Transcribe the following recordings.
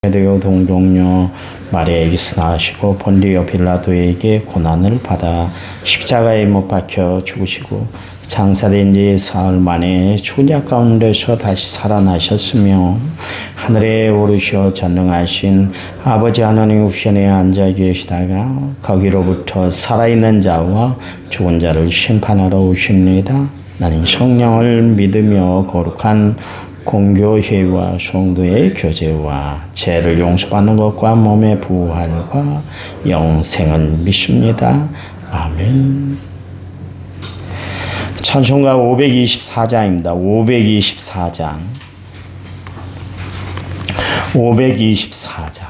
헤롯 동정녀 마리아에게서 나으시고 본디오 빌라도에게 고난을 받아 십자가에 못 박혀 죽으시고 장사된 지 사흘 만에 죽은 자 가운데서 다시 살아나셨으며 하늘에 오르셔 전능하신 아버지 하나님 우편에 앉아 계시다가 거기로부터 살아있는 자와 죽은 자를 심판하러 오십니다. 나는 성령을 믿으며 거룩한 공교회와 성도의 교제와 죄를 용서받는 것과 몸의 부활과 영생을 믿습니다. 아멘. 찬송가 524장입니다. 524장. 524장.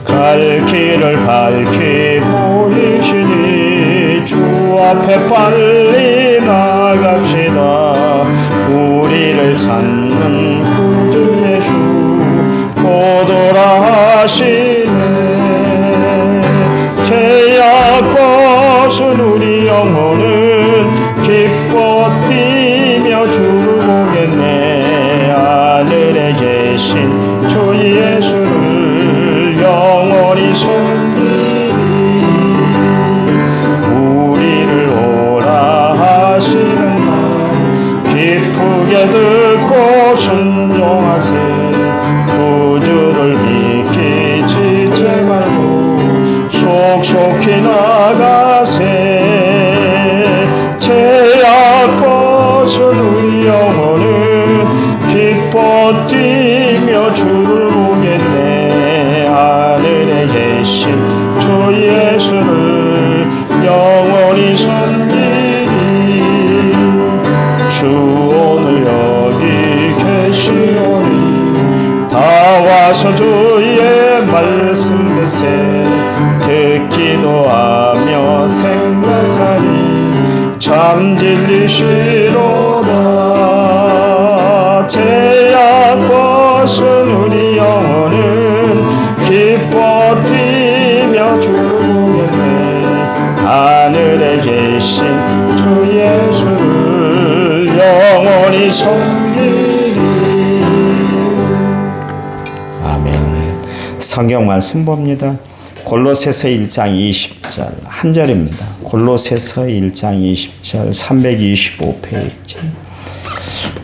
갈 길을 밝히 보이시니 주 앞에 빨리 나갑시다. 우리를 찾는 구주의 주 고도라 하시네. 죄악 벗은 우리 영혼은 기뻐 뛰며 주를 보겠네. 하늘에 계신 주 예수를 영원히 섬기리. 우리를 오라 하시는 말 기쁘게 듣고 순종하세. 구주를 믿기 지체 말고 속속히 나가세. 죄악 벗은 우리 영혼은 기뻐 뛰며 주를 보겠네. 하늘에 계신 주 예수를 영원히 섬기리. 주 오늘 여기 계시오니 다 와서 주의 말씀 듣세. 듣기도 하며 생각하니 참 진리시로다. 죄악 벗은 우리 영혼은 기뻐 뛰며 주를 보겠네. 하늘에 계신 주 예수를 영원히 섬기리. 아멘. 성경 말씀 봅니다. 골로새서 1장 20절 한 절입니다. 골로새서 1장 20절 325페이지.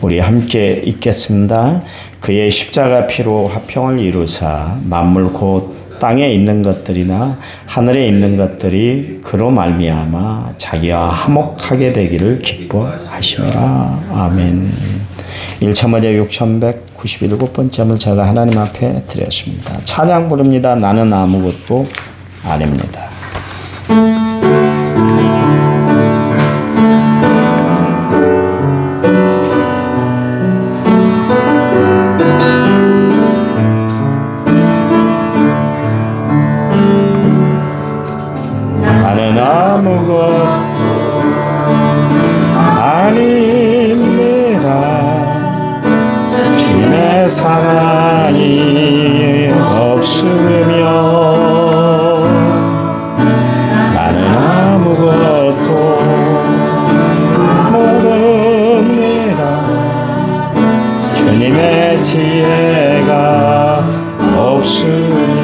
우리 함께 읽겠습니다. 그의 십자가 피로 화평을 이루사 만물 곧 땅에 있는 것들이나 하늘에 있는 것들이 그로 말미암아 자기와 화목하게 되기를 기뻐하심이라. 아멘. 1,500 6,197번째 제가 하나님 앞에 드렸습니다. 찬양 부릅니다. 나는 아무것도 아닙니다. 나는 아무것도 아닙니다. 주님의 사랑이 없으면 나는 아무것도 모릅니다. 주님의 지혜가 없으면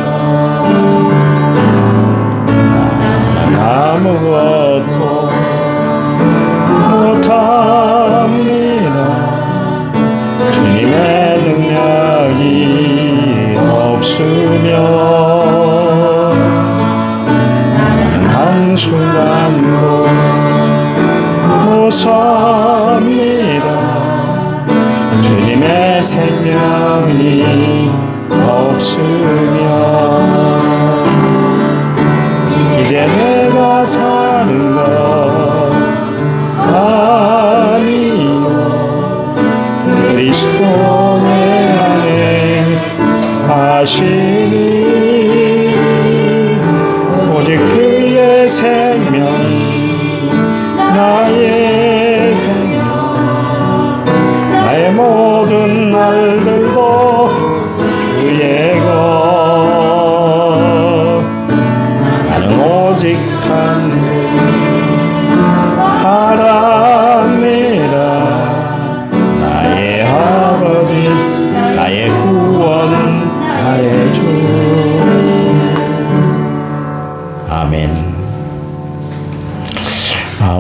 나는 아무것도 못합니다. 주님의 능력이 없으면 나는 한순간도 못 삽니다. 주님의 생명이 없으면 이제 내가 사는 것 아니요 그리스도 내 안에 사시니 오직 그의 생명이 나의 생명. 나의 모든 날들도 주의 것. 나는 오직 한 바랍니다. 나의 아버지, 나의 구원, 나의 주. 아멘.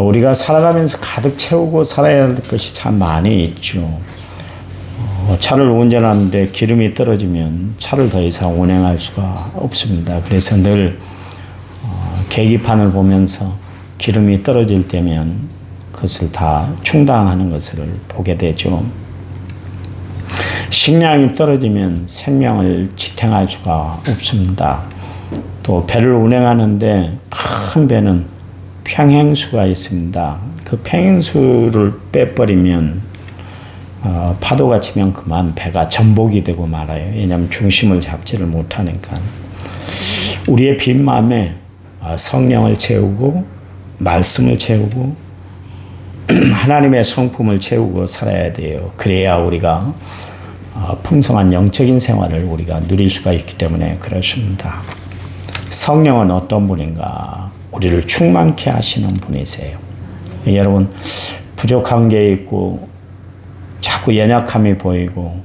우리가 살아가면서 가득 채우고 살아야 할 것이 참 많이 있죠. 차를 운전하는데 기름이 떨어지면 차를 더 이상 운행할 수가 없습니다. 그래서 늘 계기판을 보면서 기름이 떨어질 때면 그것을 다 충당하는 것을 보게 되죠. 식량이 떨어지면 생명을 지탱할 수가 없습니다. 또 배를 운행하는데 큰 배는 평행수가 있습니다. 그 평행수를 빼버리면 파도가 치면 그만 배가 전복이 되고 말아요. 왜냐하면 중심을 잡지를 못하니까. 우리의 빈 마음에 성령을 채우고 말씀을 채우고 하나님의 성품을 채우고 살아야 돼요. 그래야 우리가 풍성한 영적인 생활을 우리가 누릴 수가 있기 때문에 그렇습니다. 성령은 어떤 분인가? 우리를 충만케 하시는 분이세요. 여러분, 부족한 게 있고 자꾸 연약함이 보이고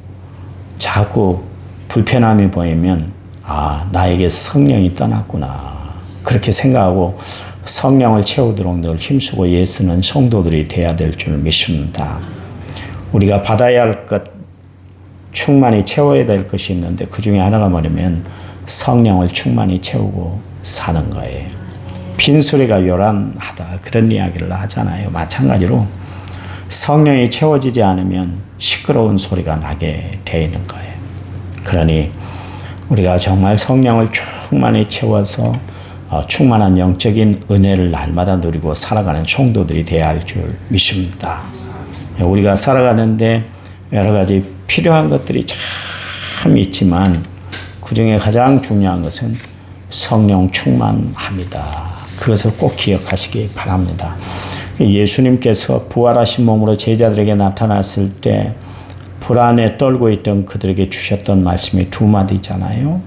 자꾸 불편함이 보이면 나에게 성령이 떠났구나. 그렇게 생각하고 성령을 채우도록 늘 힘쓰고 애쓰는 성도들이 되어야 될 줄 믿습니다. 우리가 받아야 할 것, 충만히 채워야 될 것이 있는데 그 중에 하나가 뭐냐면 성령을 충만히 채우고 사는 거예요. 빈수레가 요란하다 그런 이야기를 하잖아요. 마찬가지로 성령이 채워지지 않으면 시끄러운 소리가 나게 되어 있는 거예요. 그러니 우리가 정말 성령을 충만히 채워서 충만한 영적인 은혜를 날마다 누리고 살아가는 성도들이 되어야 할 줄 믿습니다. 우리가 살아가는데 여러 가지 필요한 것들이 참 있지만 그 중에 가장 중요한 것은 성령 충만합니다. 그것을 꼭 기억하시기 바랍니다. 예수님께서 부활하신 몸으로 제자들에게 나타났을 때 불안에 떨고 있던 그들에게 주셨던 말씀이 두 마디잖아요.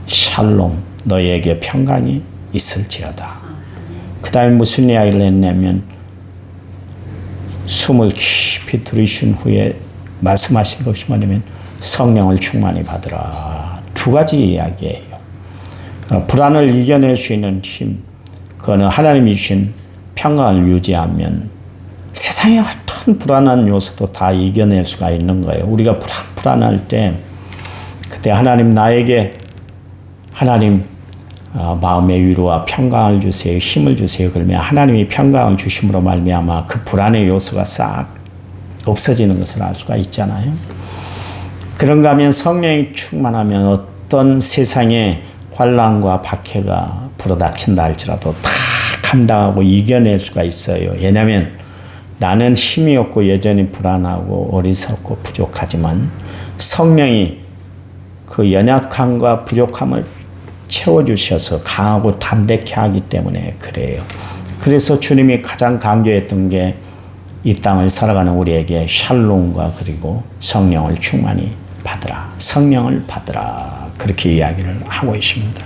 샬롬, 너희에게 평강이 있을지어다. 그 다음에 무슨 이야기를 했냐면 숨을 깊이 들이신 후에 말씀하신 것이 뭐냐면 성령을 충만히 받으라. 두 가지 이야기예요. 불안을 이겨낼 수 있는 힘, 그거는 하나님이 주신 평강을 유지하면 세상의 어떤 불안한 요소도 다 이겨낼 수가 있는 거예요. 우리가 불안할 때 그때 하나님 나에게 하나님 마음의 위로와 평강을 주세요. 힘을 주세요. 그러면 하나님이 평강을 주심으로 말미암아 그 불안의 요소가 싹 없어지는 것을 알 수가 있잖아요. 그런가 하면 성령이 충만하면 어떤 세상의 환난과 박해가 불어닥친다 할지라도 다 감당하고 이겨낼 수가 있어요. 왜냐하면 나는 힘이 없고 여전히 불안하고 어리석고 부족하지만 성령이 그 연약함과 부족함을 채워주셔서 강하고 담대케 하기 때문에 그래요. 그래서 주님이 가장 강조했던 게 이 땅을 살아가는 우리에게 샬롬과 그리고 성령을 충만히 받으라. 성령을 받으라. 그렇게 이야기를 하고 있습니다.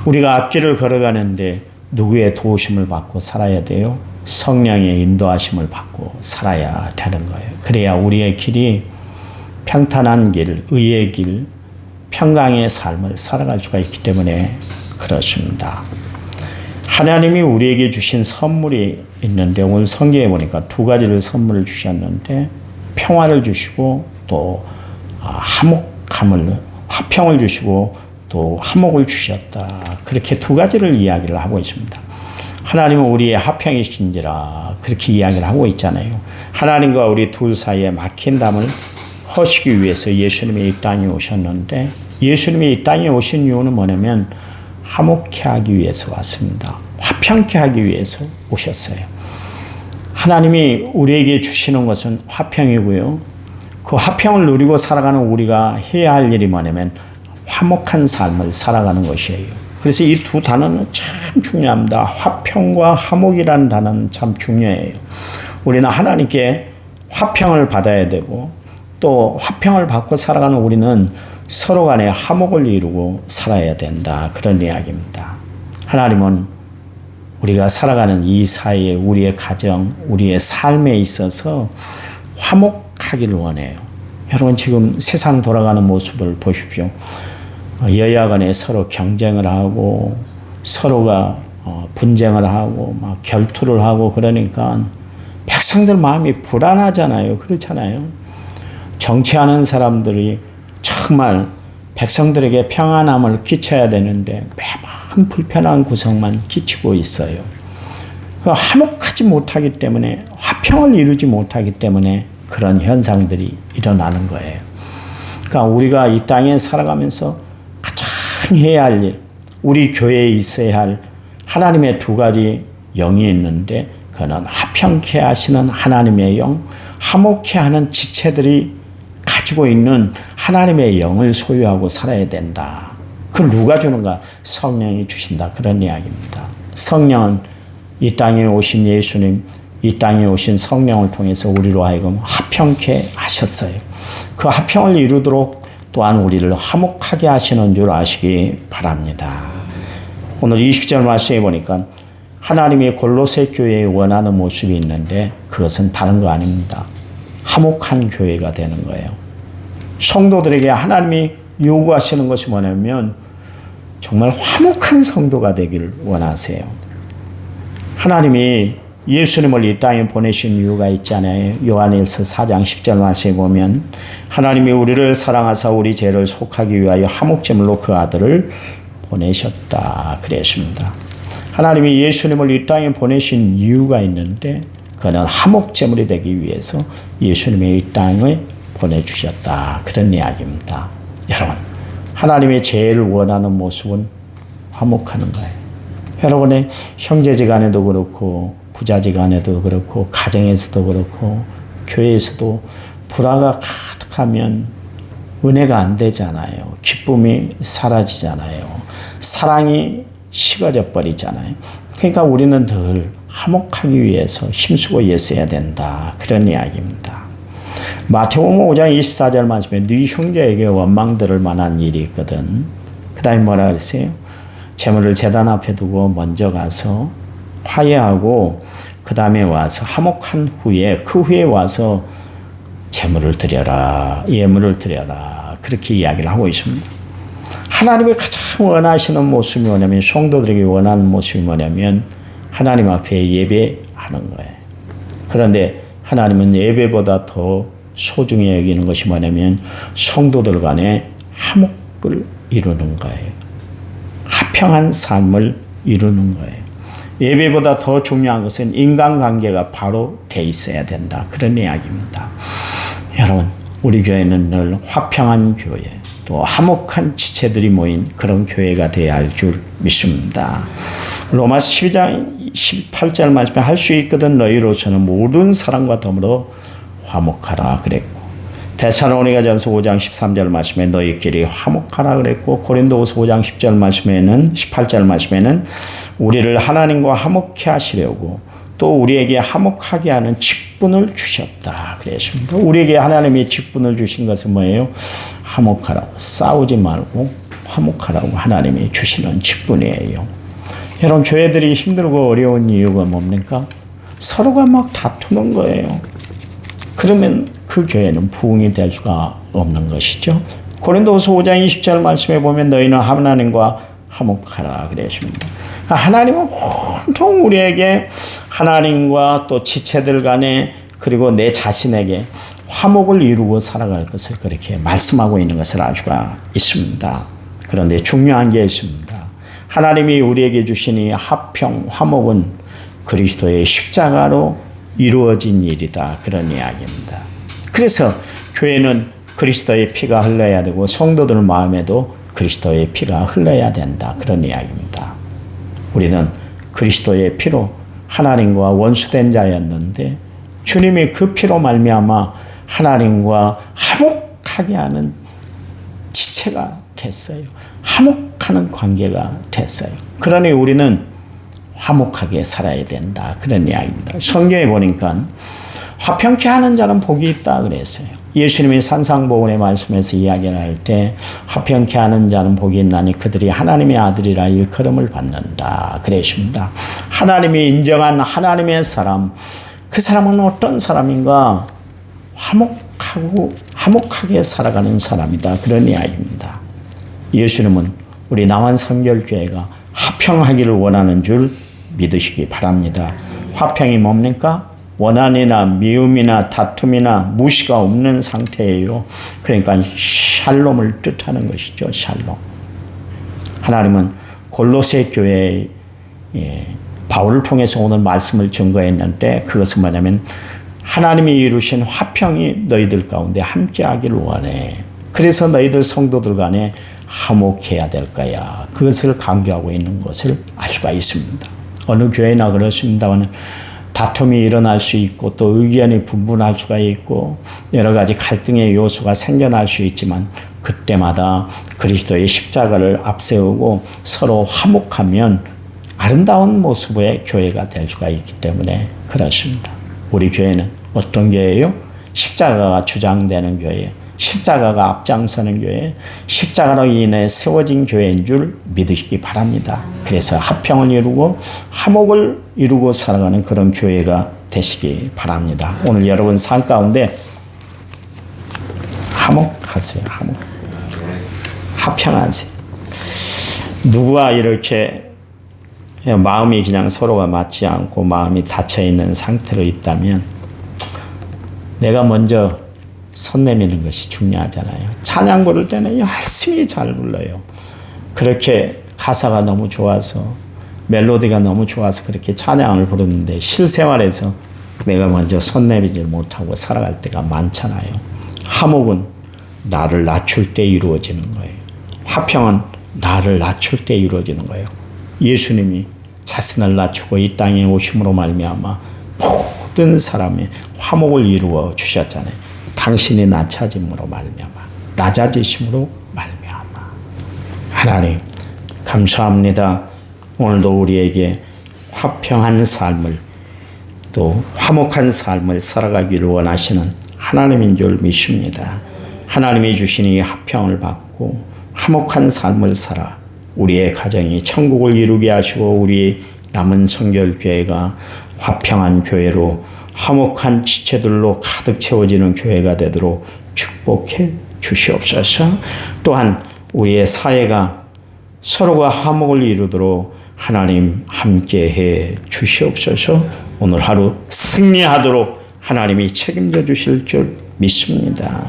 우리가 앞길을 걸어가는데 누구의 도우심을 받고 살아야 돼요? 성령의 인도하심을 받고 살아야 되는 거예요. 그래야 우리의 길이 평탄한 길, 의의 길, 평강의 삶을 살아갈 수가 있기 때문에 그렇습니다. 하나님이 우리에게 주신 선물이 있는데 오늘 성경에 보니까 두 가지를 선물을 주셨는데 평화를 주시고 또 화평을 주시고 또 화목을 주셨다. 그렇게 두 가지를 이야기를 하고 있습니다. 하나님은 우리의 화평이신지라 그렇게 이야기를 하고 있잖아요. 하나님과 우리 둘 사이에 막힌 담을 허시기 위해서 예수님이 이 땅에 오셨는데 예수님이 이 땅에 오신 이유는 뭐냐면 화목케 하기 위해서 왔습니다. 화평케 하기 위해서 오셨어요. 하나님이 우리에게 주시는 것은 화평이고요. 그 화평을 누리고 살아가는 우리가 해야 할 일이 뭐냐면 화목한 삶을 살아가는 것이에요. 그래서 이 두 단어는 참 중요합니다. 화평과 화목이라는 단어는 참 중요해요. 우리는 하나님께 화평을 받아야 되고 또 화평을 받고 살아가는 우리는 서로 간에 화목을 이루고 살아야 된다. 그런 이야기입니다. 하나님은 우리가 살아가는 이 사회에 우리의 가정, 우리의 삶에 있어서 화목하기를 원해요. 여러분 지금 세상 돌아가는 모습을 보십시오. 여야 간에 서로 경쟁을 하고 서로가 분쟁을 하고 막 결투를 하고 그러니까 백성들 마음이 불안하잖아요. 그렇잖아요. 정치하는 사람들이 정말 백성들에게 평안함을 끼쳐야 되는데 매번 불편한 구성만 끼치고 있어요. 화목하지 못하기 때문에 화평을 이루지 못하기 때문에 그런 현상들이 일어나는 거예요. 그러니까 우리가 이 땅에 살아가면서 가장 해야 할 일, 우리 교회에 있어야 할 하나님의 두 가지 영이 있는데 그는 화평케 하시는 하나님의 영, 화목케 하는 지체들이 가지고 있는 하나님의 영을 소유하고 살아야 된다. 그걸 누가 주는가? 성령이 주신다. 그런 이야기입니다. 성령은 이 땅에 오신 예수님, 이 땅에 오신 성령을 통해서 우리로 하여금 화평케 하셨어요. 그 화평을 이루도록 또한 우리를 화목하게 하시는 줄 아시기 바랍니다. 오늘 20절 말씀에 보니까 하나님이 골로새 교회에 원하는 모습이 있는데 그것은 다른 거 아닙니다. 화목한 교회가 되는 거예요. 성도들에게 하나님이 요구하시는 것이 뭐냐면 정말 화목한 성도가 되기를 원하세요. 하나님이 예수님을 이 땅에 보내신 이유가 있잖아요. 요한일서 4장 10절 말씀에 보면 하나님이 우리를 사랑하사 우리 죄를 속하기 위하여 화목제물로 그 아들을 보내셨다 그랬습니다. 하나님이 예수님을 이 땅에 보내신 이유가 있는데 그는 화목제물이 되기 위해서 예수님의 이 땅에 보내주셨다. 그런 이야기입니다. 여러분, 하나님의 제일 원하는 모습은 화목하는 거예요. 여러분의 형제지간에도 그렇고 부자지간에도 그렇고 가정에서도 그렇고 교회에서도 불화가 가득하면 은혜가 안 되잖아요. 기쁨이 사라지잖아요. 사랑이 식어져 버리잖아요. 그러니까 우리는 늘 화목하기 위해서 힘쓰고 애써야 된다. 그런 이야기입니다. 마태복음 5장 24절 말씀에 네 형제에게 원망 들을 만한 일이 있거든. 그 다음에 뭐라 그랬어요? 재물을 제단 앞에 두고 먼저 가서 화해하고 그 다음에 와서 화목한 후에 그 후에 와서 재물을 드려라, 예물을 드려라. 그렇게 이야기를 하고 있습니다. 하나님이 가장 원하시는 모습이 뭐냐면 성도들에게 원하는 모습이 뭐냐면 하나님 앞에 예배하는 거예요. 그런데 하나님은 예배보다 더 소중히 여기는 것이 뭐냐면 성도들 간에 화목을 이루는 거예요. 화평한 삶을 이루는 거예요. 예배보다 더 중요한 것은 인간관계가 바로 돼 있어야 된다. 그런 이야기입니다. 여러분, 우리 교회는 늘 화평한 교회, 또 화목한 지체들이 모인 그런 교회가 되어야 할 줄 믿습니다. 로마서 12장 18절 말씀에 할 수 있거든 너희로서는 모든 사람과 더불어 화목하라 그랬고, 데살로니가전서 5장 13절 말씀에 너희끼리 화목하라 그랬고, 고린도후서 5장 10절 말씀에는 18절 말씀에는 우리를 하나님과 화목케 하시려고 또 우리에게 화목하게 하는 직분을 주셨다 그랬습니다. 우리에게 하나님이 직분을 주신 것은 뭐예요? 화목하라고, 싸우지 말고 화목하라고 하나님이 주시는 직분이에요. 여러분, 교회들이 힘들고 어려운 이유가 뭡니까? 서로가 막 다투는 거예요. 그러면 그 교회는 부흥이 될 수가 없는 것이죠. 고린도후서 5장 20절 말씀에 보면 너희는 하나님과 화목하라 그랬습니다. 하나님은 온통 우리에게 하나님과 또 지체들 간에 그리고 내 자신에게 화목을 이루고 살아갈 것을 그렇게 말씀하고 있는 것을 알 수가 있습니다. 그런데 중요한 게 있습니다. 하나님이 우리에게 주신 이 화평, 화목은 그리스도의 십자가로 이루어진 일이다. 그런 이야기입니다. 그래서 교회는 그리스도의 피가 흘러야 되고 성도들 마음에도 그리스도의 피가 흘러야 된다. 그런 이야기입니다. 우리는 그리스도의 피로 하나님과 원수된 자였는데 주님이 그 피로 말미암아 하나님과 화목하게 하는 지체가 됐어요. 화목하는 관계가 됐어요. 그러니 우리는 화목하게 살아야 된다. 그런 이야기입니다. 성경에 보니까 화평케 하는 자는 복이 있다 그랬어요. 예수님이 산상보훈의 말씀에서 이야기를 할 때 화평케 하는 자는 복이 있나니 그들이 하나님의 아들이라 일컬음을 받는다 그러십니다. 하나님이 인정한 하나님의 사람, 그 사람은 어떤 사람인가? 화목하게 살아가는 사람이다, 그런 이야기입니다. 예수님은 우리 남한성결교회가 화평하기를 원하는 줄 믿으시기 바랍니다. 화평이 뭡니까? 원한이나 미움이나 다툼이나 무시가 없는 상태예요. 그러니까 샬롬을 뜻하는 것이죠. 샬롬. 하나님은 골로새 교회에 바울을 통해서 오늘 말씀을 증거했는데, 그것은 뭐냐면 하나님이 이루신 화평이 너희들 가운데 함께하기를 원해. 그래서 너희들 성도들 간에 화목해야 될 거야. 그것을 강조하고 있는 것을 알 수가 있습니다. 어느 교회나 그렇습니다만 다툼이 일어날 수 있고 또 의견이 분분할 수가 있고 여러 가지 갈등의 요소가 생겨날 수 있지만, 그때마다 그리스도의 십자가를 앞세우고 서로 화목하면 아름다운 모습의 교회가 될 수가 있기 때문에 그렇습니다. 우리 교회는 어떤 교회예요? 십자가가 주장되는 교회예요. 십자가가 앞장서는 교회, 십자가로 인해 세워진 교회인 줄 믿으시기 바랍니다. 그래서 화평을 이루고 화목을 이루고 살아가는 그런 교회가 되시기 바랍니다. 오늘 여러분 삶 가운데 화목하세요. 화평하세요. 누구와 이렇게 마음이 그냥 서로가 맞지 않고 마음이 닫혀있는 상태로 있다면 내가 먼저 손 내미는 것이 중요하잖아요. 찬양 부를 때는 열심히 잘 불러요. 그렇게 가사가 너무 좋아서, 멜로디가 너무 좋아서 그렇게 찬양을 부르는데 실생활에서 내가 먼저 손 내미지 못하고 살아갈 때가 많잖아요. 화목은 나를 낮출 때 이루어지는 거예요. 화평은 나를 낮출 때 이루어지는 거예요. 예수님이 자신을 낮추고 이 땅에 오심으로 말미암아 모든 사람의 화목을 이루어 주셨잖아요. 당신이 낮아짐으로 말미암아, 낮아지심으로 말미암아. 하나님 감사합니다. 오늘도 우리에게 화평한 삶을, 또 화목한 삶을 살아가기를 원하시는 하나님인 줄 믿습니다. 하나님이 주신 이 화평을 받고 화목한 삶을 살아 우리의 가정이 천국을 이루게 하시고 우리 남은 성결교회가 화평한 교회로, 화목한 지체들로 가득 채워지는 교회가 되도록 축복해 주시옵소서. 또한 우리의 사회가 서로가 화목을 이루도록 하나님 함께해 주시옵소서. 오늘 하루 승리하도록 하나님이 책임져 주실 줄 믿습니다.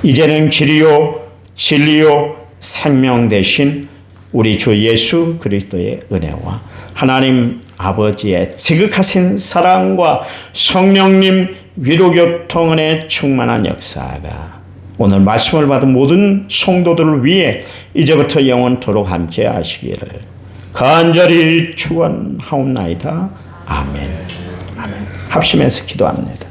이제는 길이요 진리요 생명 되신 우리 주 예수 그리스도의 은혜와 하나님 아버지의 지극하신 사랑과 성령님 위로교통의 충만한 역사가 오늘 말씀을 받은 모든 성도들을 위해 이제부터 영원토록 함께 하시기를 간절히 축원하옵나이다. 아멘. 합심해서 기도합니다.